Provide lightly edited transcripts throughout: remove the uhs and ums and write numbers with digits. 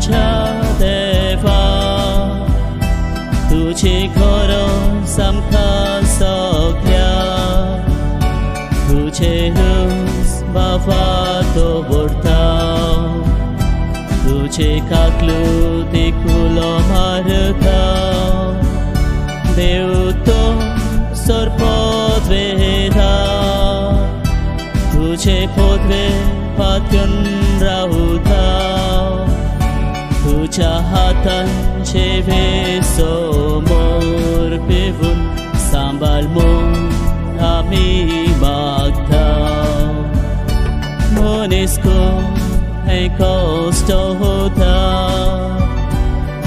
मोच्या देवा तुझी खरो समखा सगळ्या तुझे हुस बाबा तो बोरता तुझे काकलू दिकुलो मारता देव तो सरपद वेदा तुझे पोदवे पात्युन राहुता तुझ्या हातांचे समोर पिवून सांभाळ म्हूण आमी मागता मनीसको हे कष्ट होता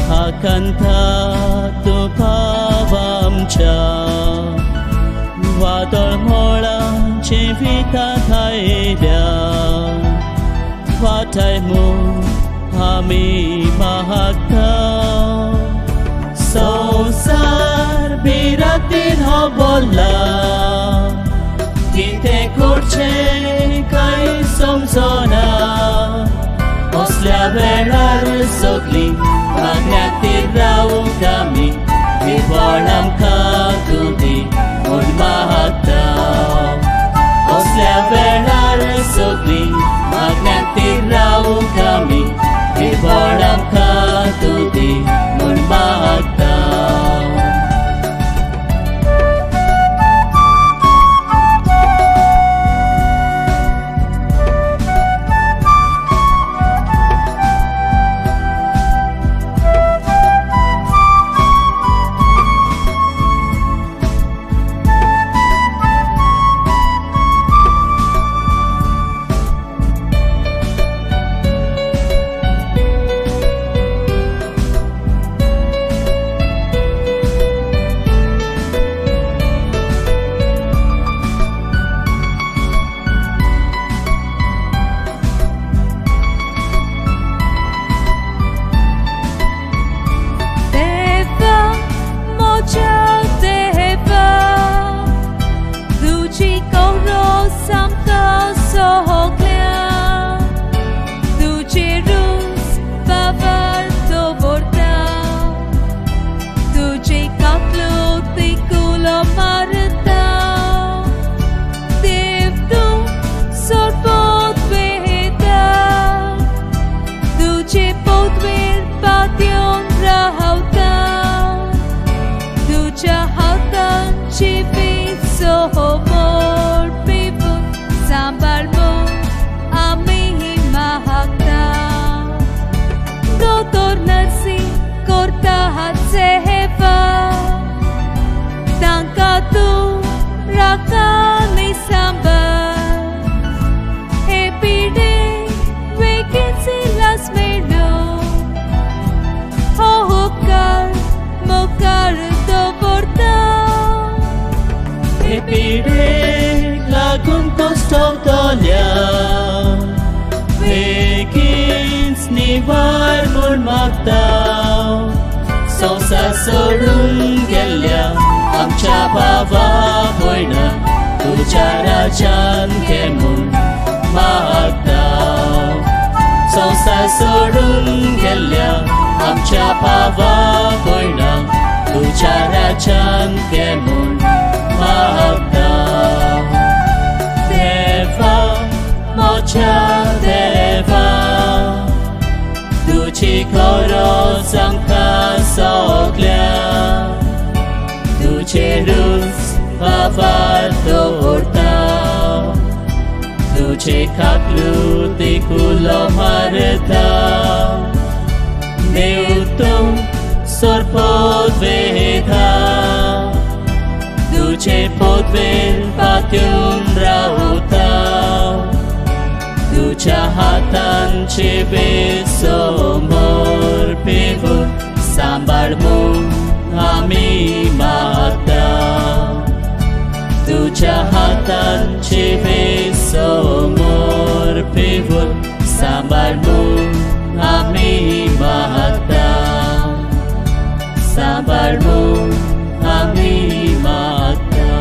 हाकांता तूं पाव आमच्या वादळ मोळांची वितात आयल्या वाटाय म्हूण आमी मागता संवसार बिरातीन हो बोल्ला कितें करचें कांय समजना असल्या वेळार सगळीं मागण्याक रावूंक आमी निवळ आमकां तूं दी म्हूण मागता असल्या वेळार सगळीं मागण्याक रावूंक आमी निवळ आमकां तूं दी म्हूण मागता पिढेक लागून कष्टवतल्या बेगीनच निवार म्हूण मागता संवसार सोडून गेल्ल्या आमच्या भावा भयणांक तुज्या राज्यान घे म्हूण मागता संवसार सोडून गेल्ल्या आमच्या भावा भयणांक तुज्या राज्यान घे म्हूण मागता देवा मोच्या देवा तुझी गरज आमकां सगळ्या तुझे रूच बाबार दवरता तुझे काकलू दिकुलो मारता देव तूं सरपद वेदा तुझे पोदवेर पात्युन रावता तुझ्या हातांचे समोर पिवून सांभाळ म्हूण आमी मागता तुझ्या हातांचे समोर पिवून सांभाळ म्हूण आमी मागता सांभाळ म्हूण आमी मागता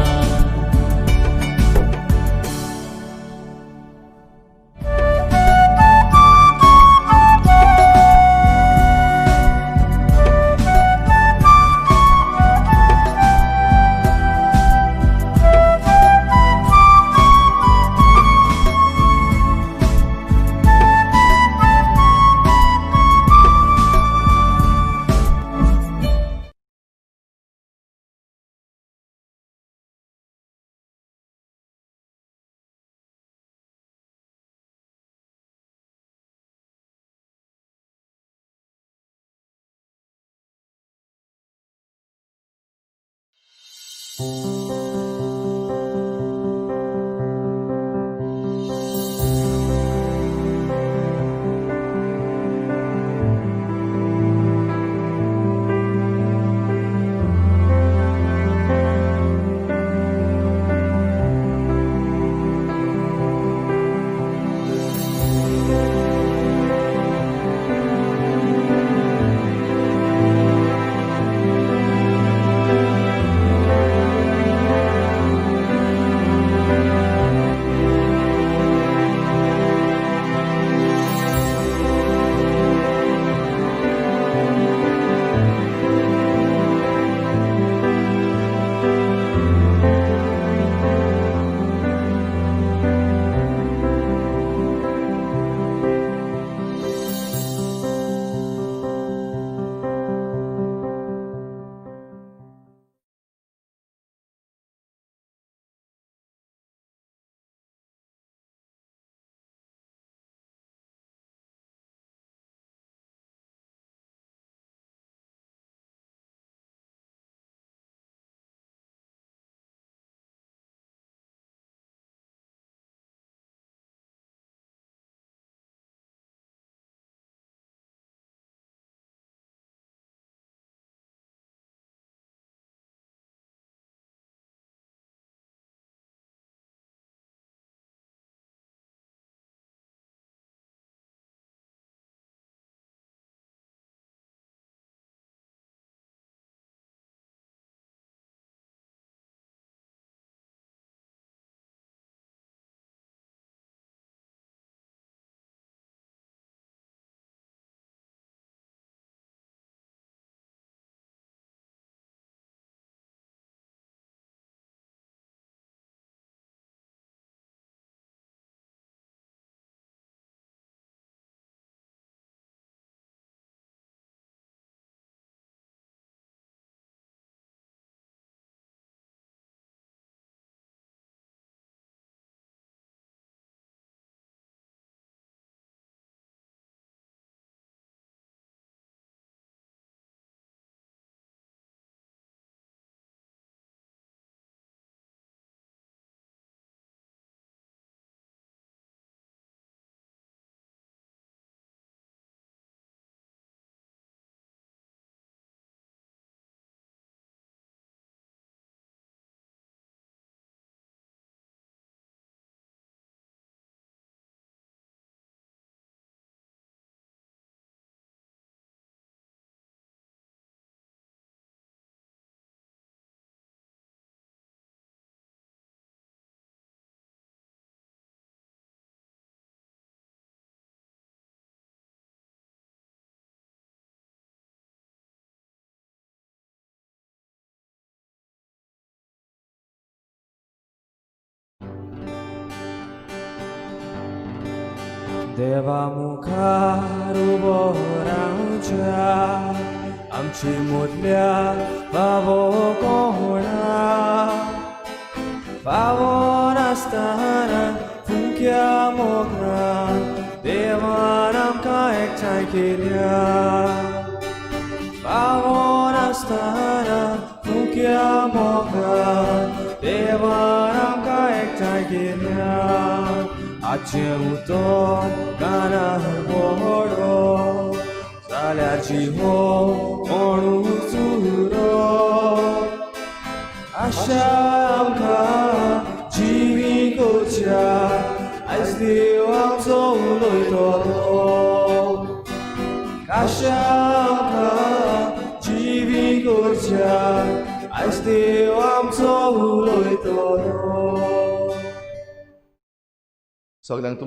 देवा मुखार उबो रावच्या आमची मोदल्या फावो कोणा फावो नासतना फुंक्या मोगरान देवान आमकां एकठांय केल्या फावो नासतना फुंक्या मोगरान देवान आमकां एकठांय केल्या आजचें उतर कानार पडो जाल्यार जिवो कोणूच उरो आशा आमकां जिवीकोच्या आयज देव आमचो उलयतलो आशा आमकां जिवीकोच्या आयज देव आमचो उलयतलो. सगळ्यांक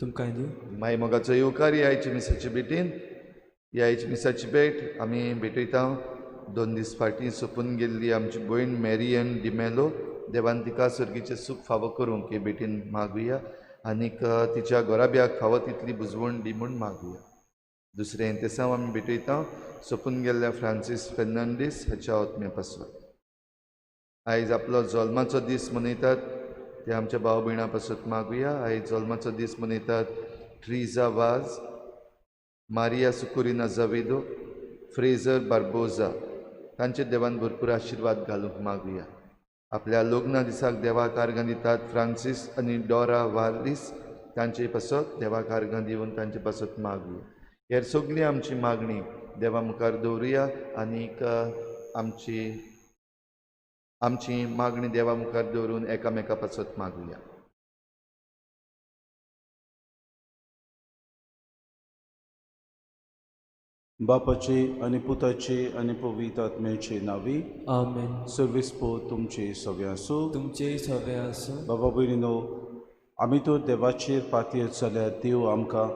तुमकां दिवं माय मोगाचो येवकार ह्या आयचे मिसाचे भेटीन ह्या आयचे मिसाची भेट आमी भेटयता 2 दीस फाटीं सोंपून गेल्ली आमची भयण मॅरियन डिमेलो देवान तिका सर्गीचें सूख फावो करूंक हे भेटीन मागुया आनीक तिच्या घोराब्याक फावो तितली बुजवण दी म्हूण मागुया. दुसरें तेसांव आमी भेटयता सोंपून गेल्ल्या फ्रांसीस फेर्नांडीस हाच्या आत्म्या पासून. आयज आपलो जल्माचो दीस मनयतात ते आमच्या भाव भयणां पासून मागुया. आयज जल्माचो दीस मनयतात ट्रिजा वाज, मारिया सुकुरिना झवेदो, फ्रेझर बार्बोजा. तांचे देवान भरपूर आशिर्वाद घालूंक मागुया. आपल्या लग्ना दिसाक देवाक आर्गां दितात फ्रांसीस आनी डॉरा वार्लीस तांचे पासत देवाक आर्गां दिवन तांचे पासत मागू. हेर सगळी आमची मागणी देवा मुखार दवरुया आनीक आमची मागणी देवा मुखार दवरून एकामेका पासत मागुया. बापाचे आनी पुताचे आनी पवित्र आत्म्याचे नावी. आमेन. सर्वेस्पो तुमचे सगळे आसूं. तुमचे सगळे आसूं. बाबा भयणीनो, आमी तर देवाचेर पातयेत जाल्यार देव आमकां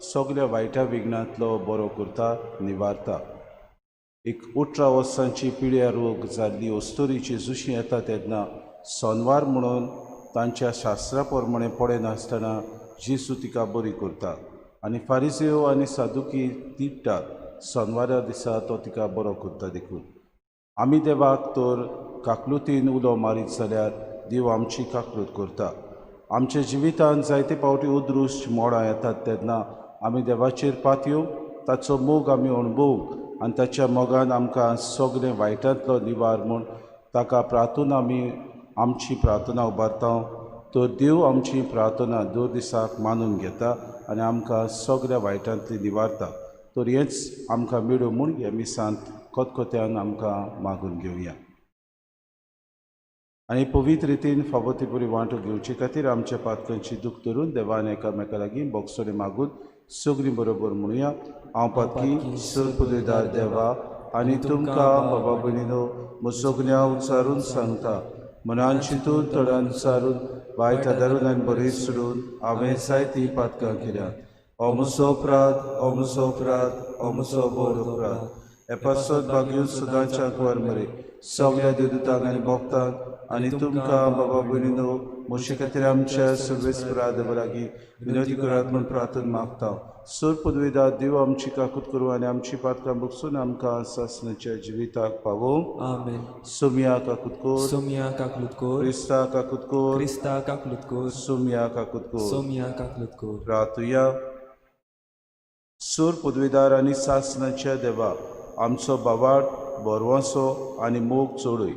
सगळ्या वायटा विघ्नांतलो बरो करता, निवारता. एक 18 वर्सांची पिड्या रोग जाल्ली ओस्तोरीची जुशी येता तेन्ना सोनवार म्हणून तांच्या शास्त्रा प्रमाणे पडे नासतना जेजू तिका बरी करता आनी फारिसेव आनी सादुकी तिडटात. सोनवारा दिसा तो तिका बरो करता देखून. आमी देवाक तर काकलुतीन उलो मारीत जाल्यार देव आमची काकलूत करता. आमच्या जिवितांत जायते फावटी उद्रुश्ट मोडां येतात तेन्ना आमी देवाचेर पातयो, ताचो मोग आमी अणभवूंक आनी ताच्या मोगान आमकां सगळें वायटांतलो निवार म्हूण ताका प्रार्थना आमी आमची प्रार्थना उबारता. तर देव आमची प्रार्थना दर दिसाक मानून घेता आनी आमकां सगळ्या वायटांतली निवारता. तर हेंच आमकां मेळूं म्हूण हे मिसांत खतखत्यान आमकां मागून घेवया. आनी पवित्र रितीन फावो ती बरी वांटो घेवचे खातीर आमच्या पातकांची दूख धरून देवान एकामेका लागीं बोगसोले मागून सगळीं बरोबर म्हणुया. हांव पातकी सर पदवीदार देवा आनी तुमकां बाबा भयणीनो म्हज्या सगळ्या उच्चारून सांगता. मनान चिंतून तोंडान विचारून वायट आदारून आनी बरें सोडून हांवें जायतीं पातकां केल्यात. हो म्हजो अपराध, हो म्हजो अपराध, हो म्हजो बोड अपराध. हे पासत भाग्यून सदांच्या वर मरे सगळ्या देवदूतांक आनी भक्तांक आनी तुमकां बाबा भयणीनो म्हजे खातीर आमच्या सर्वेस्परा देवा लागीं विनंती करात म्हूण प्रार्थना मागता. सर पदवीदार देव आमची काकूत करूं आनी आमची पातकां बगसून आमकां सासणाच्या जिविताक पावोवंक. आमेन. सोम्या काकूत कोर. सोम्या काकलूत कोर. क्रिस्ता काकूत कोर. क्रिस्ता काकलूत कोर. सोम्या काकूत कोर. सोम्या काकलूत कोर. प्रार्थुया. सर पदवीदार आनी सासणाच्या देवा आमचो बावाड बोरवासो आनी मोग चोडूय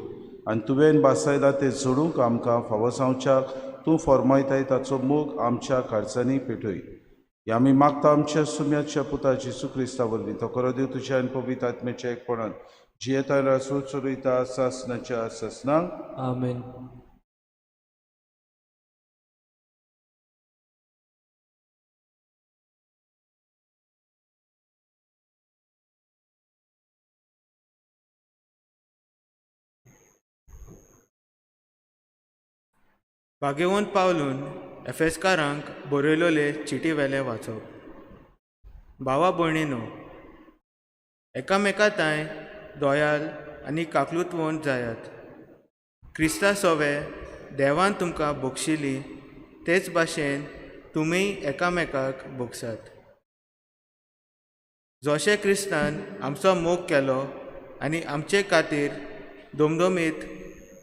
आनी तुवें बासायला ते जोडूंक आमकां फावो जावच्याक तूं फॉर्मायताय ताचो मोग आमच्या खर्चांनी पेटय. हे आमी मागता आमच्या सुम्याच्या पुता जेजू क्रिस्ता वरवीं. तो करो देव तुज्या आनी पवित्र आत्म्याच्या एकपणान जियेता रासूर चोरयता सासणाच्या सासणांक. आमेन. भाग्यवंत पावलून एफेसकारांक बरयलोले चिटी वेले वाचप. भावा भयणीनो, एकामेकांताय दोयाल आनी काकलूतवंत जायात. क्रिस्ता सोवे देवान तुमकां बक्षिली तेच भाशेन तुमी एकामेकाक बक्षात. जशें क्रिस्तान आमचो मोग केलो आनी आमचे खातीर दोमदोमीत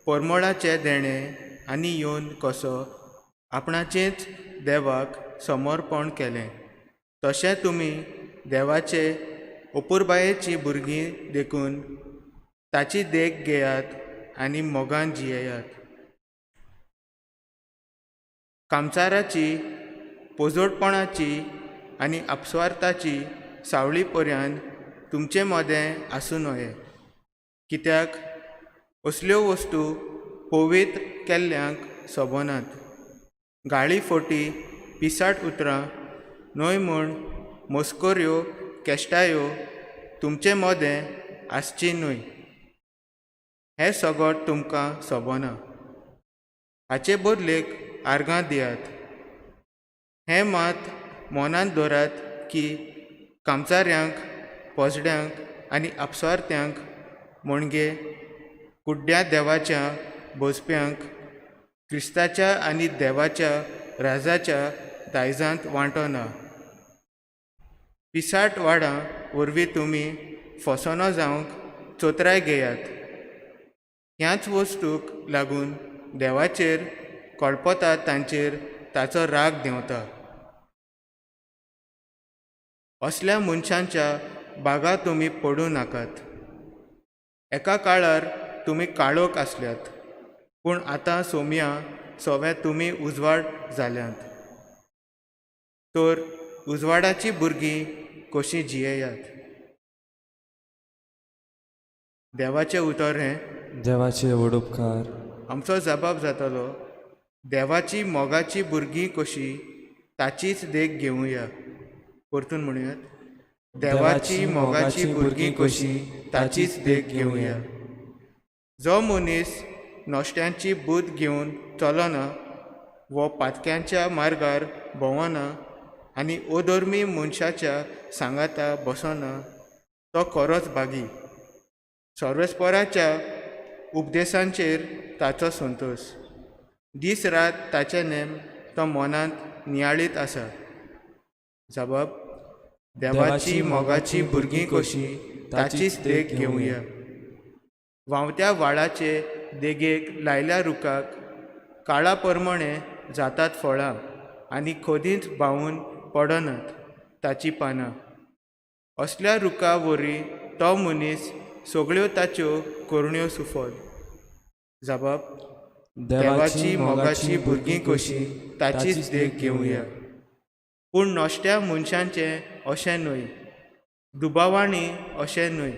परमोळाचे देणें आनी येवन कसो आपणाचेंच देवाक समर्पण केलें, तशें तुमी देवाचे अपुरबायेची भुरगीं देखून ताची देख घेयात आनी मोगान जियेयात. कामचाराची, पोजोडपणाची आनी आपस्वार्थाची सावळी पर्यंत तुमचे मोदें आसूं नये. कित्याक असल्यो वस्तू पवित्र केल्ल्यांक सोबनात. गाळी फोटी, पिसाट उतरां न्हय म्हूण मस्कोऱ्यो केश्टायो तुमचे मोदें आसची न्हय. हें सगळें तुमकां सोबना. हाचे बदलेक आर्गां दियात. हें मात मनांत दवरात की कामचाऱ्यांक, पोजड्यांक आनी आपस्वार्थ्यांक म्हणगे कुड्ड्या देवाच्या भोजप्यांक क्रिस्ताच्या आनी देवाच्या राजाच्या दायजांत वांटो ना. पिसाट वाडां वरवीं तुमी फसोनो जावंक चोत्राय घेयात. ह्याच वस्तूक लागून देवाचेर कळपतात तांचेर ताचो राग देंवता. असल्या मनशांच्या बागा तुमी पडूं नाकात. एका काळार तुमी काळोख आसल्यात, पूण आतां सोम्या सोव्या तुमी उजवाड जाल्यांत तर उजवाडाची भुरगीं कशीं जियेयात. देवाचें उतर हें देवाचे व्हड आमचो जबाब जातलो देवाची मोगाची भुरगीं कशीं ताचीच देख घेवया. परतून म्हणुयात देवाची मोगाची भुरगीं कशीं ताचीच देख घेवया. जो मनीस नोश्ट्यांची बूद घेवन चलना वो पातक्यांच्या मार्गार भोंवना आनी अधर्मी मनशाच्या सांगाता बसना तो खरोच बागी. सर्वेस्पराच्या उपदेशांचेर ताचो संतोश. दीस रात ताचे नेम तो मनांत नियाळीत आसा. जबाब देवाची मोगाची भुरगीं कशीं ताचीच देख घेवया. व्हांवत्या वाळाचे देगेक लायल्या रुखाक काळा परमणे जातात फळां आनी खोदींच भावून पडनात ताची पानां. असल्या रुखा वरी तो मनीस सगळ्यो ताच्यो करुण्यो सुफल. जबाब देवाची मोगाची भुरगीं कशीं ताचीच देख घेवया. पूण नोश्ट्या मनशांचें अशें न्हय, दुबावाणी अशें न्हय.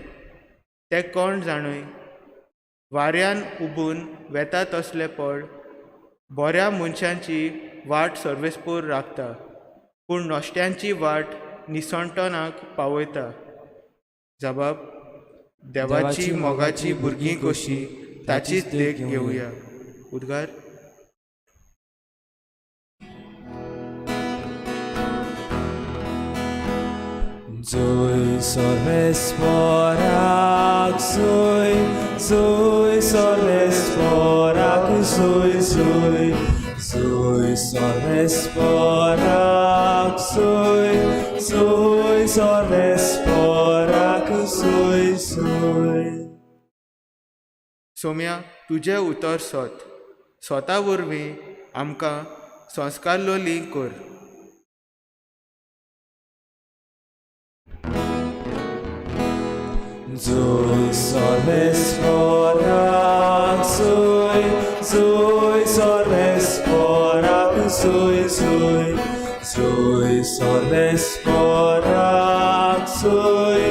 ते कोण जाणय वाऱ्यान उबून वेता तसले पड. बऱ्या मनशांची वाट सर्वेस्पूर राखता पूण नोश्ट्यांची वाट निसंटनाक पावयता. जबाब देवाची मोगाची भुरगीं कशीं ताचीच देख घेवया. उद्गार Zój sorvesporak, zój, zój sorvesporak, zój, zój, zój sorvesporak, zój, zój sorvesporak, zój, zój. Saumya तुजें उतर स्वता वरवीं आमकां संस्कार लोली कर. Zój sorvesporak, zój, zój sorvesporak, zój, zój, zój sorvesporak, zój,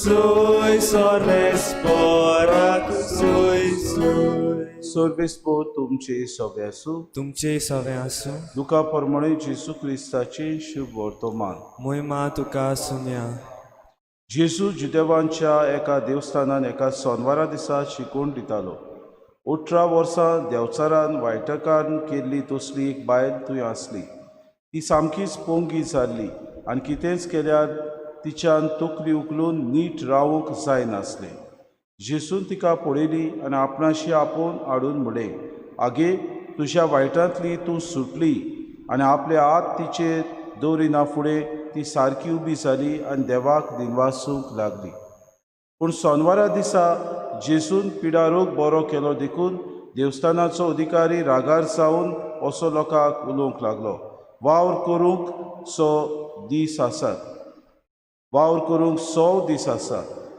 zój sorvesporak, zój, zój. सर्वेस्पो तुमचे सगळे आसूं. तुमचे सवे आसूं. लुका प्रमाणे जेसू क्रिस्ताचे शुभ वर्तमान. मोहिमा तुका सुम्या. जेजू जुदेवांच्या एका देवस्थानान एका सोनवारा दिसा शिकवण दितालो. 18 वर्सां देवचारान वायटकान केल्ली तसली एक बायल थंय आसली. ती सामकीच पोंगी जाल्ली आनी कितेंच केल्यार तिच्यान तकली उखलून नीट रावूंक जायनासलें. जेसून तिका पळयली आनी आपणाशी आपोवन हाडून म्हणलें, आगे तुज्या वायटांतली तूं सुटली. आनी आपले हात तिचेर दवरिना फुडें ती सारकी उबी जाली आनी देवाक दिनवासूंक लागली. पूण सोनवारा दिसा जेसून पिडारोग बरो केलो देखून देवस्थानाचो अधिकारी रागार जावन असो लोकांक उलोवंक लागलो, वावर करूंक 100 दीस आसात.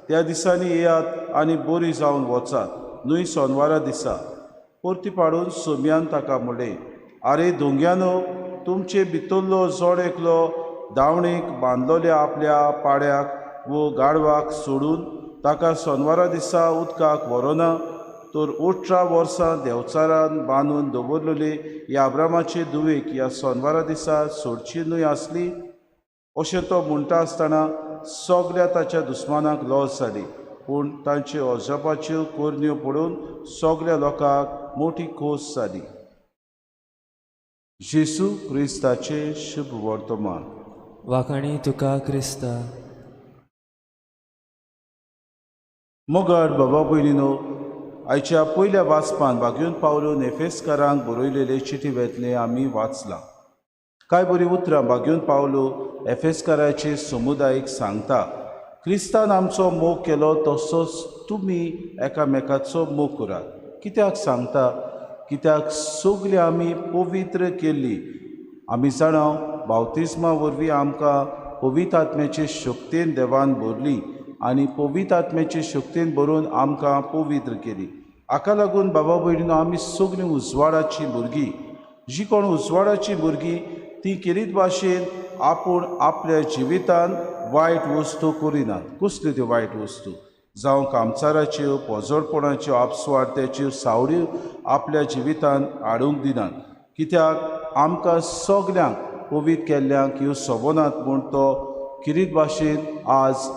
त्या दिसांनी येयात आनी बरी जावन वचात, न्हय सोनवारा दिसा. परती पाडून सोम्यान ताका म्हणलें, आरे दोंग्यानो, तुमचे भितरलो जोड एकलो दावणेक बांदलोल्या आपल्या पाड्याक वो गाडवाक सोडून ताका सोनवारा दिसा उदकाक व्हरोना, तर 18 वर्सां देवचारान बांदून दवरलेली ह्या अब्रामाचे दुवेक ह्या सोनवारा दिसा सोडची न्हय आसली. अशें तो म्हणटा आसतना सगळ्या ताच्या दुस्मानाक लॉस जाली. पूण तांचे अजापाच्यो कोरण्यो पळोवन सगळ्या लोकांक मोठी खोस जाली. जेसू क्रिस्ताचे शुभ वर्तमान. वाखाणी तुका क्रिस्ता. मोगाड बाबा भयणीनो, आयच्या पयल्या वाचपान वागून पावलो एफेसकारांक बरयलेले चिठीवेंतलें आमी वाचलां. कांय बरीं उतरां वागून पावलो एफेसकाराचे समुदायाक सांगता, क्रिस्तान आमचो मोग केलो तसोच तुमी एकामेकाचो मोग करात. कित्याक सांगता? कित्याक सगळीं आमी पवित्र केल्ली. आमी जाणाव बावतिस्मा वरवीं आमकां पवित्र आत्म्याचे शक्तीन देवान भरली आनी पवित्र आत्म्याचे शक्तीन भरून आमकां पवित्र केली. हाका लागून बाबा भयणीनो आमी सगळीं उजवाडाची भुरगीं जी कोण उजवाडाची भुरगीं ती किरीत भाशेन आपूण आपल्या जिवितान वायट वस्तू करिनात. कसल्यो त्यो वायट वस्तू जावं कामचाराच्यो, पोजडपणाच्यो, आपसवार्थ्याच्यो सावळ्यो आपल्या जिवितान हाडूंक दिनात. कित्याक आमकां सगल्यांक पवित्र केल्ल्यांक ह्यो सोबनात म्हूण तो किरीत भाशेन आज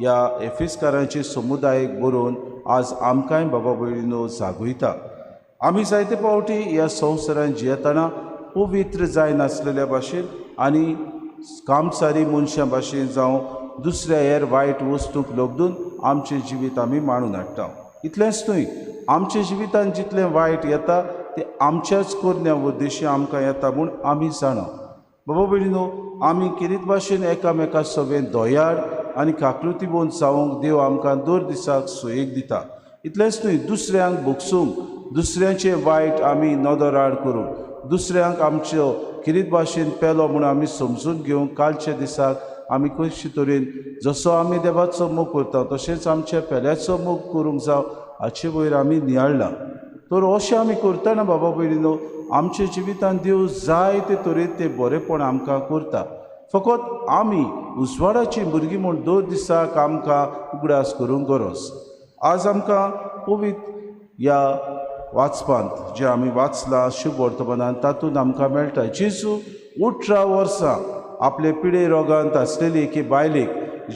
ह्या एफिसकारांचे समुदायाक बरोवन आज आमकांय बाबा भयणीनो जागयता. आमी जायते फावटी ह्या संवसारांत जियेतना पवित्र जाय नासलेल्या भाशेन आनी कामचारी मनशां भाशेन जावं दुसऱ्या हेर वायट वस्तूंक लोबदून आमचें जिवीत आमी मांडून हाडटा. इतलेंच न्हय, आमच्या जिवितान जितलें वायट येता तें आमच्याच करण्या उद्देशी आमकां येता म्हूण आमी जाणा. बाबा भयणीनो, आमी किरीत भाशेन एकामेका सगळें दोयाड आनी काकृतीबोन जावंक देव आमकां दर दिसाक सोयेक दिता. इतलेंच न्हय, दुसऱ्यांक भोगसूंक, दुसऱ्यांचे वायट आमी नदर आड करूंक, दुसऱ्यांक आमच्यो किरीत भाशेन पेलो म्हूण आमी समजून घेवंक कालच्या दिसाक आमी कशे तरेन जसो आमी देवाचो मोग करता तशेंच आमच्या पेल्याचो मोग करूंक जाव हाचे वयर आमी नियाळ्ळां. तर अशें आमी करतना बाबा भयणीनो आमच्या जिवितान देव जायते तरेन तें बरेंपण आमकां करता. फकत आमी उजवाडाची भुरगीं म्हूण दर दिसाक आमकां उगडास करूंक गरज. आज आमकां पवित्र ह्या वाचपांत जे आमी वाचलां शुभ वर्तमानांत तातूंत आमकां मेळटा जेजू 18 वर्सां आपले पिडे रोगांत आसलेली एके बायलेक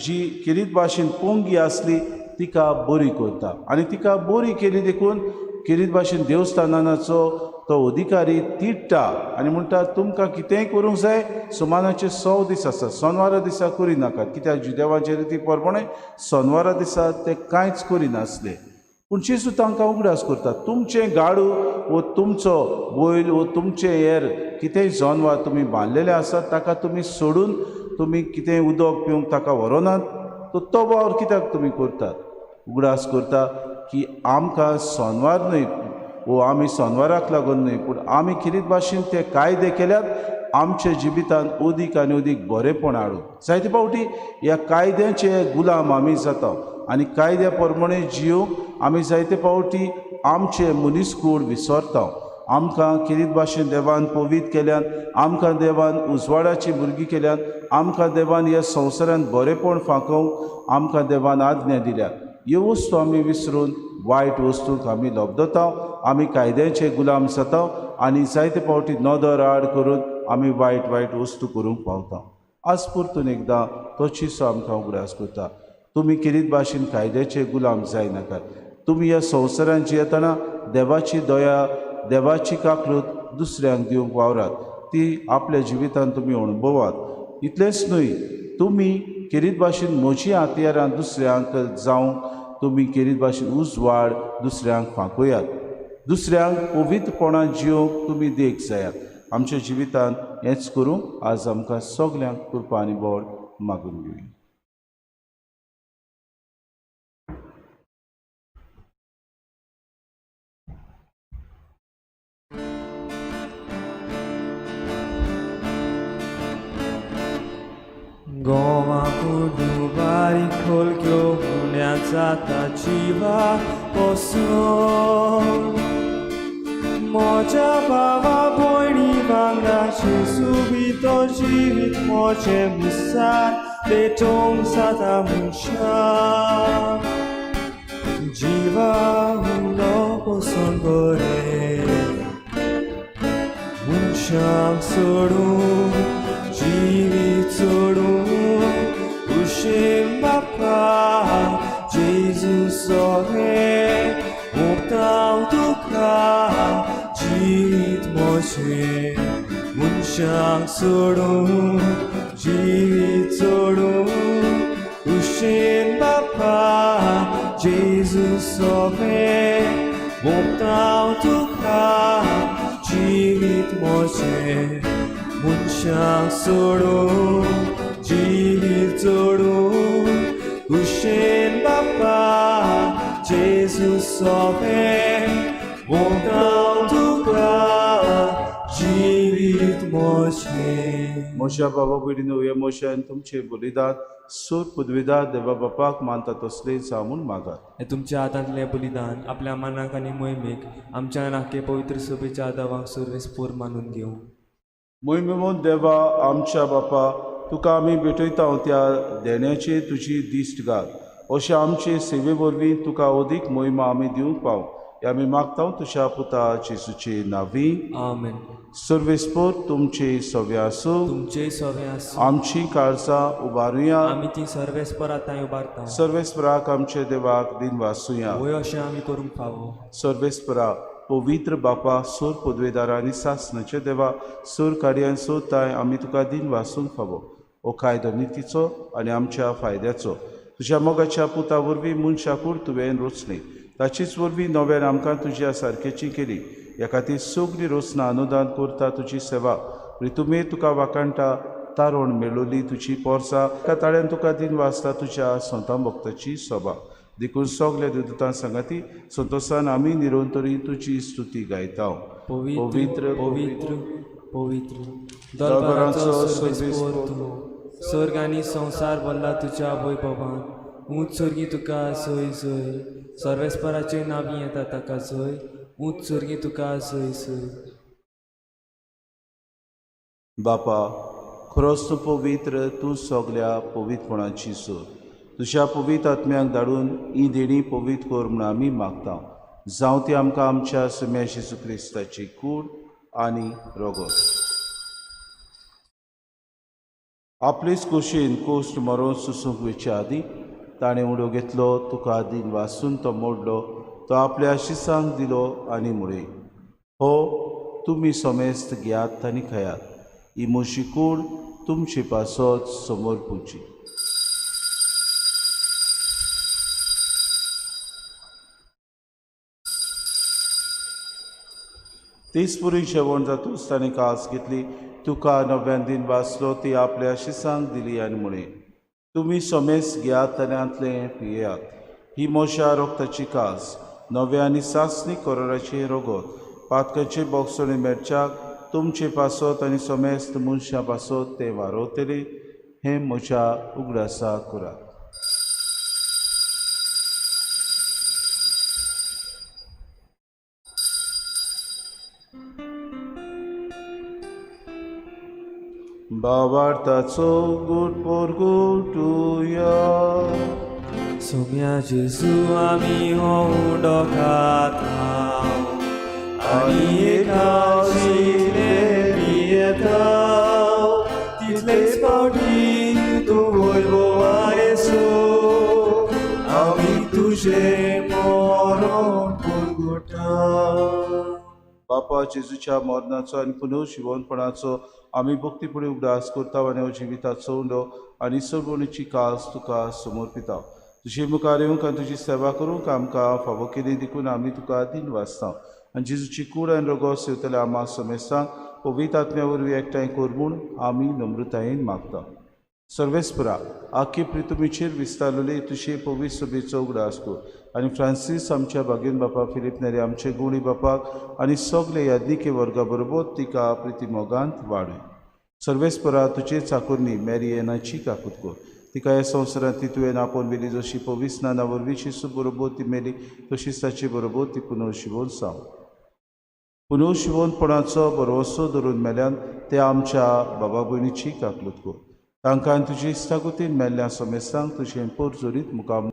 जी किरीत भाशेन पोंगी आसली तिका बरी करता आनी तिका बरी केली देखून किरीत भाशेन देवस्थानाचो तो अधिकारी तिडटा आनी म्हणटा तुमकां कितेंय करूंक जाय सुमानाचे 100 दीस आसा, सोनवारा दिसा करिनाकात. कित्याक जुदेवांचे रिती प्रमाणे सोनवारा दिसा ते कांयच करिनासले. पूण जेजू तांकां उगडास करता, तुमचें गाडू वो तुमचो बैल वो तुमचें हेर कितेंय जनावर तुमी बांदलेलें आसा ताका तुमी सोडून तुमी कितेंय उदक पिवंक ताका व्हरोनात, तो वावर कित्याक तुमी करतात. उगडास करता की आमकां सोनवार न्हय वो आमी सोनवाराक लागून न्हय पूण आमी किरीत भाशेन ते कायदे केल्यात आमच्या जिवितान अदीक आनी अदीक बरेंपण हाडूंक. जायते फावटी ह्या कायद्याचे गुलाम आमी जाता आनी कायद्या प्रमाणे जियोंक आमी जायते फावटी आमचे मनीसकूड विसरता. आमकां किरीत भाशेन देवान पवित्र केल्यान, आमकां देवान उजवाडाची भुरगीं केल्यान, आमकां देवान ह्या संवसारांत बरेंपण फांकोवंक आमकां देवान आज्ञा दिल्या. ह्यो वस्तू आमी विसरून वायट वस्तूंक आमी लोबदता, आमी कायद्याचे गुलाम जाता आनी जायते फावटी नदर आड करून आमी वायट वायट वस्तू करूंक पावता. आज परतून एकदां तो चिसो आमकां उगडास करता. तुमी किरीत भाशेन कायद्याचे गुलाम जायनाकात. तुमी ह्या संवसारांत जियेतना देवाची दया, देवाची काकृत दुसऱ्यांक दिवंक वावरात. ती आपल्या जिवितान तुमी अणभवात. इतलेंच न्हय, तुमी किरीत भाशेन म्हजी हातयारां दुसऱ्यांक जावंक तुमी किरीत भाशेन उजवाड दुसऱ्यांक फांकयात. दुसऱ्यांक पवित्रपणान जियोंक तुमी देख जायात. आमच्या जिवितान हेंच करूंक आज आमकां सगल्यांक कृपा आनी बोड मागून घेवया. गोवाकुडू बारीक खोलक्यो गुण्या जाता जिवा पसून म्हज्या भावा भयणी वांगडा जेजू भितर जिवीत म्हजें विसार पेटोवंक जाता मनशां जिवा हुंडो पसून बरें मनशांक सोडून जिवीत सोडून उशें बापा जेजू सगळें मोगतांव तुका जिवीत म्हजें मनशांक सोडून जिवीत सोडून उशें बापा जेजू सगळें मोगतांव तुका जिवीत म्हजें मनशांक सोडून जिवीत सोडून उशें बापा जेजू सगळें मोगतांव तुका जिवीत म्हजें. मोशा बाबा भयणीनो हे मोशान तुमचे बलिदान सूर पदवीदार देवा बापाक मानता तसले जावून मागात. हे तुमच्या हातांतले बलिदान आपल्या मनाक आनी मोहिमेक आमच्या नाके पवित्र सभेच्या आदावाक सर्वेस्पोर मानून घेऊ. मोहिमेमोन देवा आमच्या बापा तुका आमी भेटयता त्या देण्याची तुजी दिश्ट घाल. अशें आमचे सेवे वरवीं तुका अदीक मोहिमा आमी दिवंक पाव हे आमी मागता तुज्या पुता जेजूचे नांवी. आमेन. सर्वेस्पोर तुमचे सव्या आसूं. तुमचे सवे आसूं. आमची काळजां उबारुया. आमी ती सर्वेस्पर आतां उबारता. सर्वेस्पराक आमचे देवाक दिन वासूया. वय अशें आमी करूंक फावो. सर्वेस्परा पवित्र बापा सोर पदवेदारांनी सासणाचे देवा सोर कार्यान सोदताय आमी तुका दिन वासूंक फावो. हो कायदो नितीचो आनी आमच्या फायद्याचो तुज्या मोगाच्या पुता वरवीं मनशाकूर तुवें रचली. ताचीच वरवीं नव्यान आमकां तुज्या सारकेची केली. ह्या खातीर सगळीं रोसना अनुदान करता तुजी सेवा. तुमी तुका वाकाणटा तारोण मेळोली तुजी पोरसां ताळ्यान तुका दिन वाचता तुज्या सोंता भक्ताची सभा. देखून सगल्या देवदूतां सांगाती संतोशान आमी निरंतरी तुजी स्तुती गायता. पवित्र पवित्र पवित्र दरबाराचो सर्वेस्पोर तूं. सर्ग आनी संवसार भरला तुज्या वैभवान. ऊंच सर्गी तुका सय सय. सर्वेस्पराचे नांवी येता ताका सय. ऊंच सर्गी तुका सय सय. बापा खरोच तूं पवित्र तूं सगल्या पवित्रपणाची सोर. तुज्या पवित्र आत्म्याक धाडून ही देणी पवित्र कर म्हूण आमी मागता. जावं ती आमकां आमच्या सम्या जेजू क्रिस्ताची कूड आनी रोगोत. आपलीच कुशीन कोश्ट मरोन सुसूंक वयच्या आदीं ताणें उडो घेतलो तुका दिन वासून तो मोडलो तो आपल्या शिसांक दिलो आनी मुळे हो तुमी समेस्त घेयात आनी खयात. ही म्हजी कूड तुमचे पासत समोर पुची. तिसपुरी जेवण जातूच ताणें कास घेतली तुका नव्यान दिन वाचलो ती आपल्या शिसांक दिली आनी म्हणे तुमी समेस्त घेयात आनी आंतले पियेयात. ही मोशा रोगताची कास नव्या आनी सासणी कोरोनाची रोगोत पातकांचे बोगसोणी मेळच्याक तुमचे पासत आनी समेस्त मनशां पासत ते वारोवतले. हें म्हज्या उगडासा करात. बाबार्थाचो गूट पोरगुटुया. सोम्या जेजू आमी हो उंडो खाता आनी एकाशीले पियेता. तितलेच फावटी तूं वैभवा येसू आमी तुजे मरण पोरगुटा. बापा जेजूच्या मरणाचो आनी पुनर्जीवनपणाचो आमी भक्तीपुढे उगडास करता आनी हो जिविताचो उंडो आनी सगळीची कास तुका समर्पिता. तुजे मुखार येवंक आनी तुजी सेवा करूंक आमकां फावो केली देखून आमी तुका दिन वाचता. आनी जेजूची कूड आनी रोगो सेवतले आम्हा समेस्तांक पवित्र आत्म्या वरवीं एकठांय कर म्हूण आमी नम्रतायेन मागता. सर्वेस्परा आख्खे प्रितुमीचेर विस्तारलेली तुजे पवित्र सभेचो उगडास कर आनी फ्रांसीस आमच्या बागेन बापा फिलीप नेरे आमचे गुणी बापाक आनी सगळे यादनिके वर्गा बरोबर तिका प्रिती मोगांत वाडय. सर्वेस्परा तुजे चाकुरनी मॅरियनाची काकूत कर. तिका ह्या संवसारांत ती तुवें आपोवन वेली जशी पवित्र स्नाना वरवीं शिसू बरोबर ती मेली तशीच ताचे बरोबर ती पुनर्जीवन जावं. पुनर्जीवनपणाचो भरवसो धरून मेल्यान ते आमच्या बाबा भयणीची काकूत कर. तांकां तुजी इश्टागुतीन मेल्ल्या समेस्तांक तुजें पोरजोरीत मुखार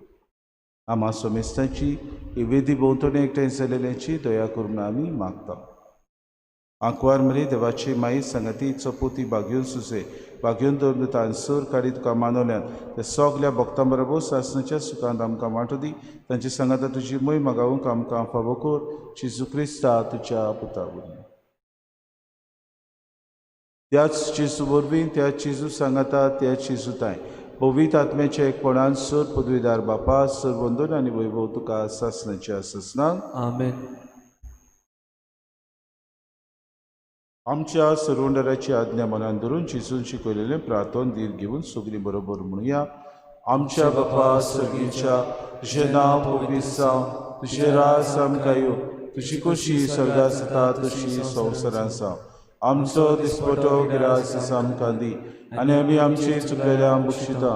आम्हा समेस्तांची ही वेदी भोंवतणी एकठांय जालेल्याची दया करून आमी मागता. आंकवार मेली देवाची माई सांगाती चपोती बागयोन सुसे बागयोन दवरून तांसर काडी तुका मानवल्यान त्या सगल्या भक्तां बरोबर सासणाच्या सुखांत आमकां वांटो दी. तांची सांगाता तुजी मोय मागावूंक आमकां फावो कर. जेजू क्रिस्ता तुज्या पुता वरवीं. त्याच जेजू वरवीं त्याच जेजू सांगाता त्याच जेजूताय पवित्र आत्म्याच्या एकपणान सर पदवीदार बापा सर वंदन आनी वैभव तुका सासणाच्या ससनांत. आमेन. आमच्या सर्वंडराची आज्ञा मनान धरून जेजून शिकयलेलें प्रार्थन दीर घेवन सगळीं बरोबर म्हणुया. आमच्या बापा सर्गीच्या तुजें नांव पवित्र जावं. तुजें राज आमकां येवं. तुजी कशी स्वर्गांत जाता तशी संवसारांत जावं. आमचो दिसपटो गिरास आमकां दी आनी आमी आमची चुकलेल्या बुक्षिता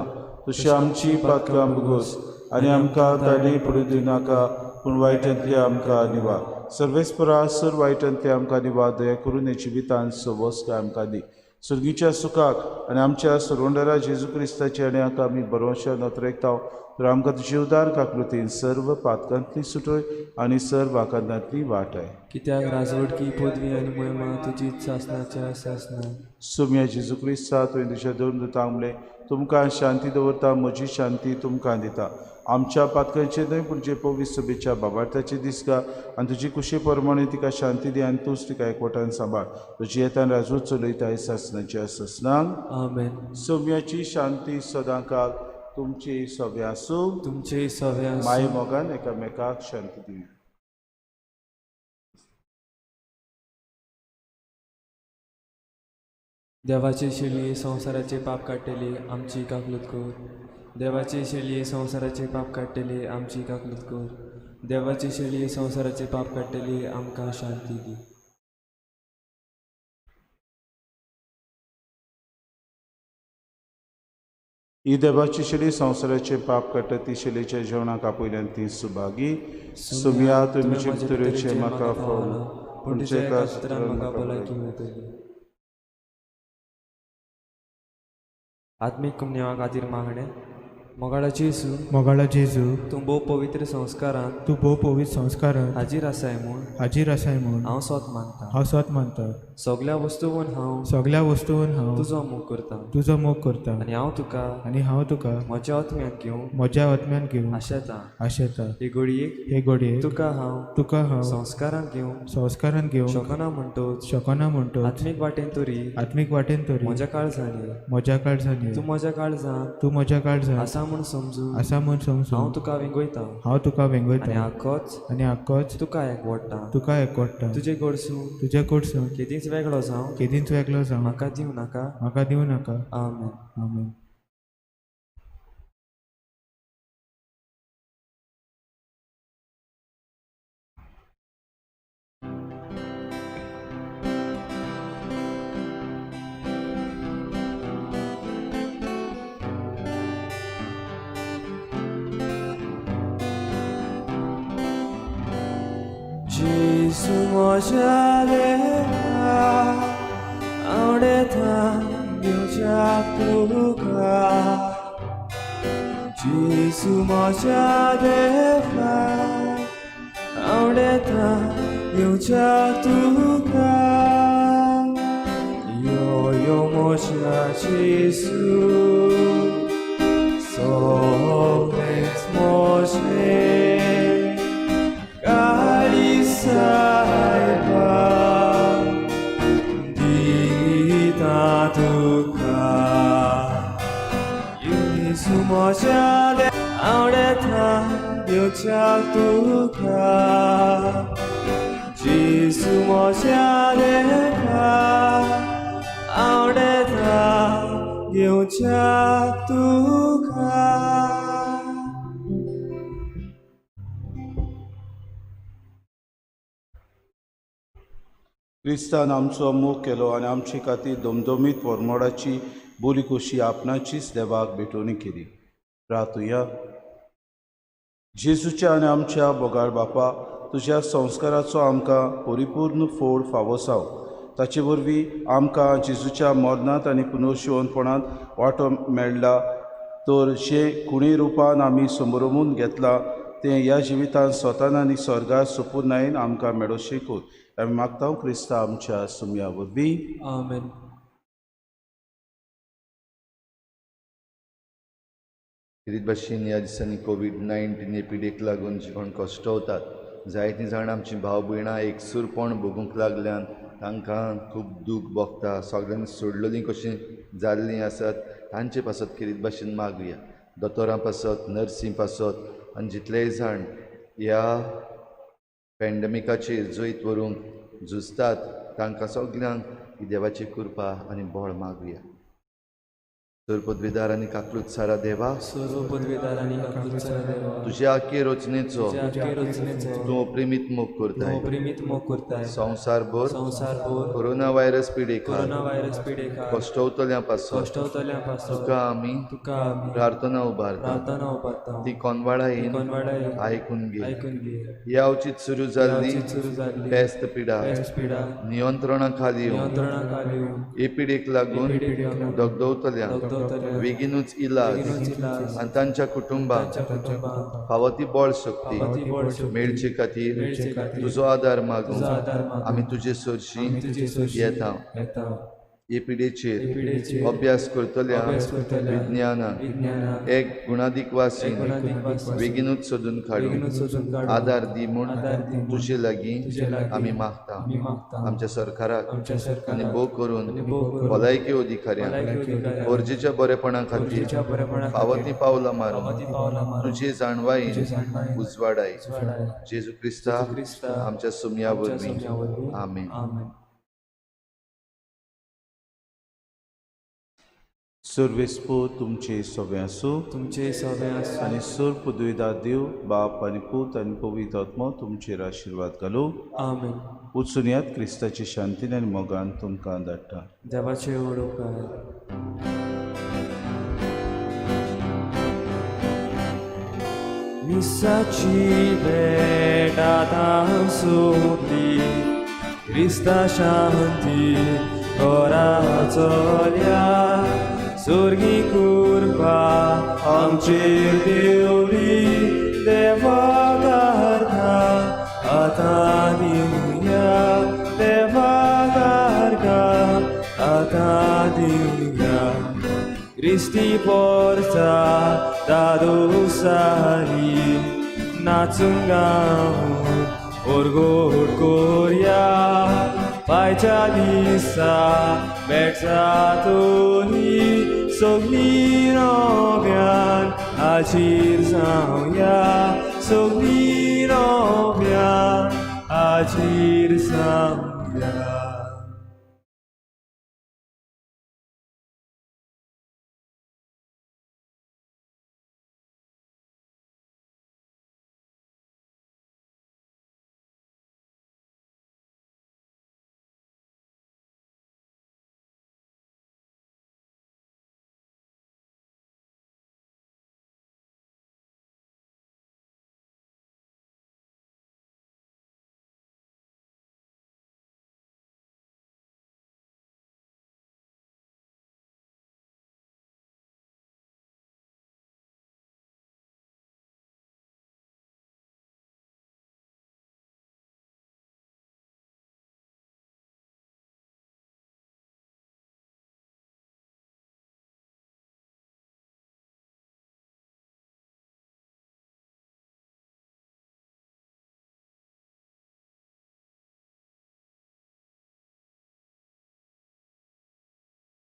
तशी आमची पातकां बुगोस आनी आमकां ताणी पडूं दिनाका पूण वायटांतली आमकां निवार सर्वेस्परा सर वायटांतली आमकां निवार दया करून हेची जिवितांत सबोस काय आमकां दी सुर्गीच्या सुखाक आनी आमच्या सर्वंडरा जेजू क्रिस्ताची आनी हाका आमी बरोवशें नोतरेकताव तर आमकां तुजी उदार काकृतीन सर्व पातकांतली सुटोय आनी सर्व आकांतांतली वाटाय कित्याक राजवटकी पदवी आनी महिमा तुजीच सासणाच्या सासना सुम्या जेजू क्रिस्ता तुवें तुज्या दोन दुतांक म्हणलें तुमकां शांती दवरता म्हजी शांती तुमकां दिता आमच्या पातकांचे न्हय पूण जे पवित्र सभेच्या बाबार्थाचे दिसका आनी तुजी कुशी प्रमाणे तिका शांती दी आनी तूंच तिका एकवटान सांबाळ तुजी येतान राजूच चलयताय सासणाच्या सासनाक आमेन सोम्याची शांती सदां काल तुमची सभे आसूं तुमचे सव्या माय मोगान एकामेकाक शांती दी देवाचे शेळये संवसाराचे पाप काडटले आमची काकलूत कर देवाचे शेळये संवसाराचे पाप काडटले आमची काकलूत कर देवाचे शेळये संवसाराचे पाप काडटले आमकां शांती दी ही देवाची शिडी संवसाराचे पाप काडटा ती शिलेच्या जेवणाक आपयल्यान ती सुभागी सुम्या तुमचे भितरेचे म्हाका फळ पूण तुज्या एका सुत्रान म्हाका भलायकी मेळटली आत्मीक कमनेवा खातीर मागणें मोगाळा जेजू मोगाळा जेजू तूं भोव पवित्र संस्कारांत तूं भोव पवित्र संस्कारांत हाजीर आसाय म्हूण हाजीर आसाय म्हूण हांव स्वत मानतां हांव स्वत मानता सगल्या वस्तूवन हांव सगल्या वस्तूंत हांव तुजो मोग करतां तुजो मोग करता आनी हांव तुका आनी हांव तुका म्हज्या आत्म्यान घेवन म्हज्या आत्म्यान घेवन आशेतां आशेता हे घडयेक हे घडये तुका हांव हांव संस्कारांत घेवन संस्कारान घेवन शकना म्हणटोच शकना म्हणटो आत्मीक वाटेन तरी आत्मीक वाटेन तरी म्हज्या काळजांनी म्हज्या काळजांनी तूं म्हज्या काळजांत तूं म्हज्या काळजांत आसा म्हूण समजू आसा म्हूण समजून हांव तुका विंगयतां हांव तुका आनी वेंगयता आख्खोच आनी आख्खोच तुका एकवडटा तुका एकवडटा तुजे कडसून तुज्या कडसून केदींच वेगळो जावं केदींच वेगळो जावं म्हाका दिवं नाका म्हाका दिवं नाका आमेन आमेन जेजू म्हज्या देवा आवडेता घेवच्याक तुका जेजू म्हज्या देवा आवडेता घेवच्याक तुका यो यो म्हज्या जेजू सगळेंच म्हजें सायबा दिता तुका येसू म्हज्या आवडेता घेवच्याक तुका जेजू म्हज्या देवा आवडेता घेवच्याक तुका क्रिस्तान आमचो मोग केलो आनी आमचे खातीर दोमदोमीत परमोडाची बोली कशी आपणाचीच देवाक भेटोवणी केली प्रार्थुया जेजूच्या आनी आमच्या बोगाळ बापा तुज्या संस्काराचो आमकां परिपूर्ण फोड फावो जाव ताचे वरवीं आमकां जेजूच्या मरणांत आनी पुनर्शिवणपणांत वांटो मेळ्ळा तर जे कुणी रुपान आमी समोरमून घेतला तें ह्या जिवितांत स्वतान आनी स्वर्गात सोपून आयन आमकां मेळोशें कोर आमी मागता क्रिस्ता आमच्या सुम्या वरवीं आमेन कितें भाशेन ह्या दिसांनी कोवीड-19 हे पिडेक लागून जी कोण कश्टवतात जायतीं जाण आमचीं भाव भयणां एकसूरपण भोगूंक लागल्यान तांकां खूब दूख भोगता सगळ्यांनी सोडलेलीं कशीं जाल्लीं आसात तांचे पासत कितें भाशेन मागुया दोतोरां पासत नर्सी पासत आनी जितलेय जाण ह्या पॅन्डेमिकाचेर जैत व्हरूंक झुजतात तांकां सगळ्यांक ही देवाची कृपा आनी बळ मागुया. तर पदवीदार आनी काकलुतसारा देवा सर्व पदवीदार आणि काकूचा देवा तुझ्या आख्खे रचनेचो तुझ्या आख्खे रचनेचो तूं अप्रिमीत मोग करताय प्रेमीत मोग करताय संवसारभर संसार भर कोरोना व्हायरस पिडेखार कोरोना व्हायरस पिडेखार कश्टवतल्या पासून कष्टवतल्यापासून तुका आमी तुका आम्ही प्रार्थना उबारता प्रार्थना उभारता ती कोनवाडा येईन कोनवाडा येईन. आयकून घे ऐकून घे या उचित सुरू जाल्ली याची सुरू झाली पेस्त पिडा पेस्ट पिढा नियंत्रणा खाली येवन नियंत्रणाखाली येऊन हे पिडेक लागून पिढीक लागून दगदवतल्या दगदवतल्या बेगीनूच इलाज इलाज आनी तांच्या कुटुंबाक तांच्या कुटुंबाक फावो ती बळ शक्ती फावो ती बळ शक्ती मेळचे खातीर मेळचे खातीर तुजो आदार मागून तुजो आदार मागून आमी तुजे सरशी तुझी सोशी येता येता हे पिडेचेर पिढीचेर अभ्यास करतल्या अभ्यास करतल्या विज्ञानान विज्ञानान एक गुणाधिक वासीन गुणाधिक वासीन बेगीनूच सोदून काडून बेगीनूच सोदून काडून आदार दी म्हूण आदार दी म्हूण तुजे लागीं तुजे लागीं आमी मागता आमी मागता आमच्या सरकाराक आमच्या आनी सरकाराक भोव करून आनी भोव करून भलायकी अधिकाऱ्यांक भलायकी अधिकाऱ्यांक गरजेच्या बरेपणा खातीर गरजेच्या बरेपणा खातीर फावो ती पावलां फावो मारून ती पावलां मारून तुजे जाणवाईन तुजे जाणवाईन उजवाडाय उजवाडाय. जेजू क्रिस्ता क्रिस्ता आमच्या सुमया आमच्या वरवीं सुमयावरवीं. आमेन आमेन. सर्वेस्पो तुमचे सोबे आसूं तुमचे सगळे आसूं आनी सर पदवीदार देव बाप आनी पूत आनी पवित्र आत्मा तुमचेर आशिर्वाद घालूं आमेन. वचून यात क्रिस्ताची शांतीन आनी मोगान तुमकां धाडटा देवाचे ओडोकार मिसाची भेट आतां सोंपली क्रिस्ता शांती घराचोल्या सुर्गी कृपा आमचेर देवली देवा गारता आतां दिवया देवा गारता आतां दिवया क्रिस्ती पोरचा दादो सारी नाचून गाऊन ओरगोड कोरया पायच्या दिसा बेटसातोनी सगळी नव्यान आजीर जावया सगळी नव्यान आजीर जावया